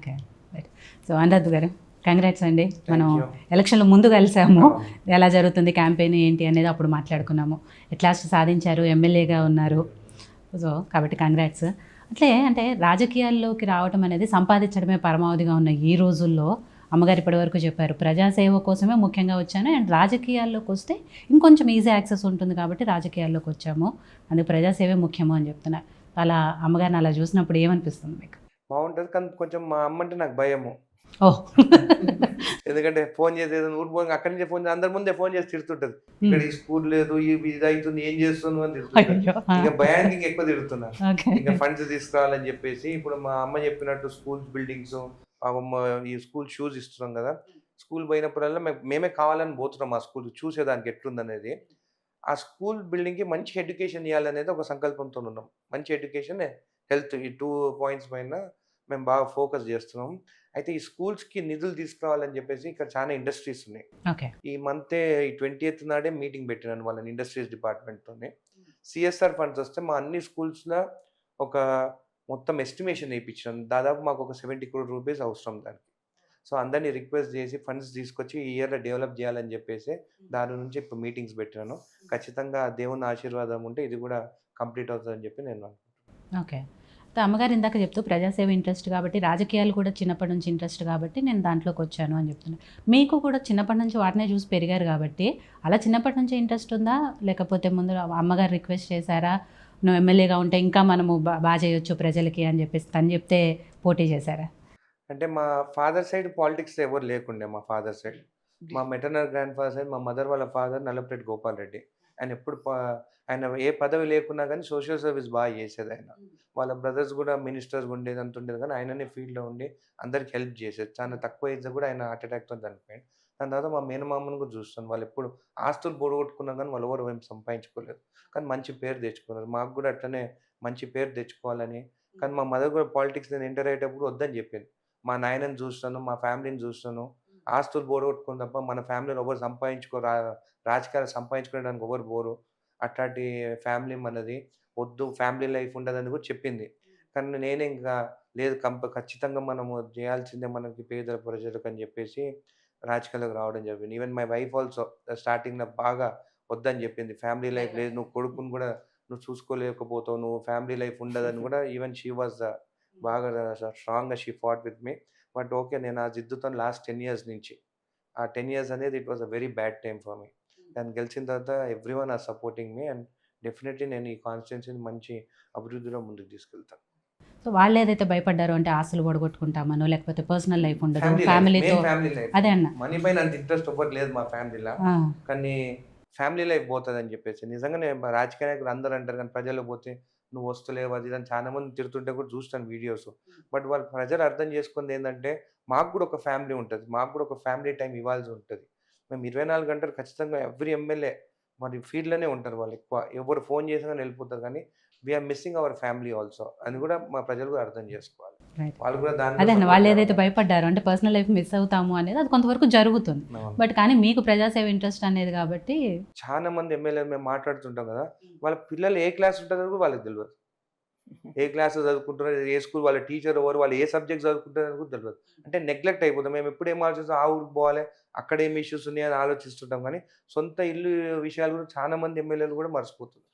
Okay. Right. So Anuradh గారు congrats అండి. మనం థ్యాంక్ యూ. ఎలక్షన్ల ముందు కలిసాము. అవును. ఎలా జరుగుతుంది క్యాంపెయిన్ ఏంటి అనేది అప్పుడు మాట్లాడుకున్నాము. ఎట్ లాస్ట్ సాధించారు, ఎమ్మెల్యేగా ఉన్నారు. సో కాబట్టి కంగ్రాట్స్. అట్లే అంటే రాజకీయాల్లోకి రావటం అనేది సంపాదించడమే పరమావధిగా ఉన్న ఈ రోజుల్లో అమ్మగారు ఇప్పటివరకు చెప్పారు ప్రజాసేవ కోసమే ముఖ్యంగా వచ్చాను అండ్ రాజకీయాల్లోకి వస్తే ఇంకొంచెం ఈజీ యాక్సెస్ ఉంటుంది కాబట్టి రాజకీయాల్లోకి వచ్చాము, అందుకు ప్రజాసేవే ముఖ్యము అని చెప్తున్నారు. అలా అమ్మగారిని అలా చూసినప్పుడు ఏమనిపిస్తుంది మీకు? బాగుంటుంది కానీ కొంచెం మా అమ్మ అంటే నాకు భయము. ఓహ్! ఎందుకంటే ఫోన్ చేసి ఏదైనా ఊరిపోయి అక్కడి నుంచే ఫోన్ అందరి ముందే ఫోన్ చేసి తిడుతుంటది. ఇక్కడ ఈ స్కూల్ లేదు, ఇది అవుతుంది, ఏం చేస్తున్నావు అని తిడుతుంటది. అయ్యో! ఇంకా భయానికి ఇంకా ఎక్కువ తిడుతున్నారు. ఓకే. ఇంకా ఫండ్స్ తీసుకురావాలని చెప్పేసి ఇప్పుడు మా అమ్మ చెప్పినట్టు స్కూల్స్ బిల్డింగ్స్ ఈ స్కూల్ షూస్ ఇస్తున్నాం కదా, స్కూల్ పోయినప్పుడల్లా మేమే కావాలని పోతున్నాం ఆ స్కూల్ చూసేదానికి ఎట్లుందనేది. ఆ స్కూల్ బిల్డింగ్కి మంచి ఎడ్యుకేషన్ ఇవ్వాలనేది ఒక సంకల్పంతో ఉన్నాం. మంచి ఎడ్యుకేషన్, హెల్త్, ఈ 2 పాయింట్స్ పైన మేము బాగా ఫోకస్ చేస్తున్నాం. అయితే ఈ స్కూల్స్కి నిధులు తీసుకురావాలని చెప్పేసి ఇక్కడ చాలా ఇండస్ట్రీస్ ఉన్నాయి. ఓకే. ఈ మంతే ఈ 20th నాడే మీటింగ్ పెట్టినాను వాళ్ళని ఇండస్ట్రీస్ డిపార్ట్మెంట్తోనే. సిఎస్ఆర్ ఫండ్స్ వస్తే మా అన్ని స్కూల్స్లో ఒక మొత్తం ఎస్టిమేషన్ వేయించినాను. దాదాపు మాకు ఒక 70 crore రూపీస్ అవసరం దానికి. సో అందరినీ రిక్వెస్ట్ చేసి ఫండ్స్ తీసుకొచ్చి ఈ ఇయర్‌లో డెవలప్ చేయాలని చెప్పేసి దాని నుంచి ఇప్పుడు మీటింగ్స్ పెట్టినాను. ఖచ్చితంగా దేవుని ఆశీర్వాదం ఉంటే ఇది కూడా కంప్లీట్ అవుతుందని చెప్పి నేను అనుకుంటున్నాను. ఓకే. అమ్మగారు ఇందాక చెప్తూ ప్రజాసేవ ఇంట్రెస్ట్ కాబట్టి రాజకీయాలు కూడా చిన్నప్పటి నుంచి ఇంట్రెస్ట్ కాబట్టి నేను దాంట్లోకి వచ్చాను అని చెప్తున్నారు. మీకు కూడా చిన్నప్పటి నుంచి వాటినే చూసి పెరిగారు కాబట్టి అలా చిన్నప్పటి నుంచి ఇంట్రెస్ట్ ఉందా, లేకపోతే ముందు అమ్మగారు రిక్వెస్ట్ చేశారా నువ్వు ఎమ్మెల్యేగా ఉంటే ఇంకా మనము బాగా చేయొచ్చు ప్రజలకి అని చెప్పేసి తను చెప్తే పోటీ చేశారా? అంటే మా ఫాదర్ సైడ్ పాలిటిక్స్ ఎవరు లేకుండే. మా ఫాదర్ సైడ్, మా మెటర్నల్ గ్రాండ్ ఫాదర్ సైడ్, మా మదర్ వాళ్ళ ఫాదర్ నల్లపరెడ్డి గోపాల్ రెడ్డి. ఆయన ఎప్పుడు ఆయన ఏ పదవి లేకున్నా కానీ సోషల్ సర్వీస్ బాగా చేసేది ఆయన. వాళ్ళ బ్రదర్స్ కూడా మినిస్టర్స్ ఉండేది అంత ఉండేది కానీ ఆయననే ఫీల్డ్లో ఉండి అందరికి హెల్ప్ చేసేది. చాలా తక్కువ ఏజ్లో కూడా ఆయన హార్ట్ అటాక్తో చనిపోయాడు. దాని తర్వాత మా మేనమామను కూడా చూస్తాను. వాళ్ళు ఎప్పుడు ఆస్తులు పొడగొట్టుకున్నా కానీ వాళ్ళు ఎవరు ఏం సంపాదించుకోలేదు, కానీ మంచి పేరు తెచ్చుకున్నారు. మాకు కూడా అట్లనే మంచి పేరు తెచ్చుకోవాలని. కానీ మా మదర్ కూడా పాలిటిక్స్ నేను ఎంటర్ అయ్యేటప్పుడు వద్దని చెప్పింది. మా నాయనని చూస్తాను, మా ఫ్యామిలీని చూస్తాను, ఆస్తులు పోగొట్టుకుని తప్ప మన ఫ్యామిలీలో ఎవరు రాజకీయాలు సంపాదించుకోవడానికి ఎవరు పోరు, అట్లాంటి ఫ్యామిలీ మనది, వద్దు ఫ్యామిలీ లైఫ్ ఉండదని కూడా చెప్పింది. కానీ నేనే ఇంకా లేదు ఖచ్చితంగా మనము చేయాల్సిందే మనకి పేద ప్రజలకు అని చెప్పేసి రాజకీయాలకు రావడం జరిగింది. ఈవెన్ మై వైఫ్ ఆల్సో స్టార్టింగ్‌లో బాగా వద్దని చెప్పింది. ఫ్యామిలీ లైఫ్ లేదు, నువ్వు కొడుకుని కూడా నువ్వు చూసుకోలేకపోతావు, నువ్వు ఫ్యామిలీ లైఫ్ ఉండదని కూడా ఈవెన్ షీ వాజ్ బాగా స్ట్రాంగ్‌గా she fought with me. But okay, నేను ఆ జిద్దుతో లాస్ట్ 10 years నుంచి, ఆ 10 years అనేది it was a very bad time for me. దాన్ని గెలిచిన తర్వాత everyone are supporting me and definitely నేను ఈ కాన్స్టిట్యున్సీని మంచి అభివృద్ధిలో ముందుకు తీసుకెళ్తాను. సో వాళ్ళు ఏదైతే భయపడ్డారో అంటే ఆస్తులు పొడగొట్టుకుంటామనో లేకపోతే పర్సనల్ లైఫ్ ఉండదు ఫ్యామిలీతో ఫ్యామిలీతో అదే అన్న మనీ పైన అంత ఇంట్రెస్ట్ ఒకటి లేదు మా ఫ్యామిలీలో, కానీ ఫ్యామిలీ లైఫ్ పోతుందని చెప్పేసి నిజంగానే రాజకీయ నాయకులు అందరూ అంటారు కానీ ప్రజలు పోతే నువ్వు వస్తలేవు అది అని చాలా మంది తిడుతుంటే కూడా చూస్తాను వీడియోస్. బట్ వాళ్ళు ప్రజలు అర్థం చేసుకుంది ఏంటంటే మాకు కూడా ఒక ఫ్యామిలీ ఉంటుంది, మాకు కూడా ఒక ఫ్యామిలీ టైం ఇవ్వాల్సి ఉంటుంది. మేము 24 గంటలు ఖచ్చితంగా ఎవ్రీ ఎమ్మెల్యే మరి ఫీల్డ్లోనే ఉంటారు. వాళ్ళు ఎక్కువ ఎవరు ఫోన్ చేసినా వెళ్ళిపోతారు కానీ we are missing our family also అని కూడా మా ప్రజలు కూడా అర్థం చేసుకోవాలి. వాళ్ళు కూడా అదే దాన్ని వాళ్ళు ఏదైతే భయపడ్డారో అంటే పర్సనల్ లైఫ్ మిస్ అవుతాము అనేది అది కొంతవరకు జరుగుతుంది. బట్ కానీ మీకు ప్రజాసేవ ఇంట్రెస్ట్ అనేది కాబట్టి చాలా మంది ఎమ్మెల్యేలు మేము మాట్లాడుతుంటాం కదా, వాళ్ళ పిల్లలు ఏ క్లాస్ ఉంటుందో కూడా వాళ్ళకి తెలియదు. ఏ క్లాస్ చదువుకుంటున్నారు, ఏ స్కూల్, వాళ్ళ టీచర్ ఎవరు, వాళ్ళు ఏ సబ్జెక్ట్ చదువుకుంటారని కూడా తెలియదు. అంటే నెగ్లెక్ట్ అయిపోతాం. మేము ఎప్పుడు ఏం ఆలోచిస్తాం, ఆ ఊరికి పోవాలి, అక్కడ ఏం ఇష్యూస్ ఉన్నాయని ఆలోచిస్తుంటాం కానీ సొంత ఇల్లు విషయాలు కూడా చాలా మంది ఎమ్మెల్యేలు కూడా మర్చిపోతున్నారు.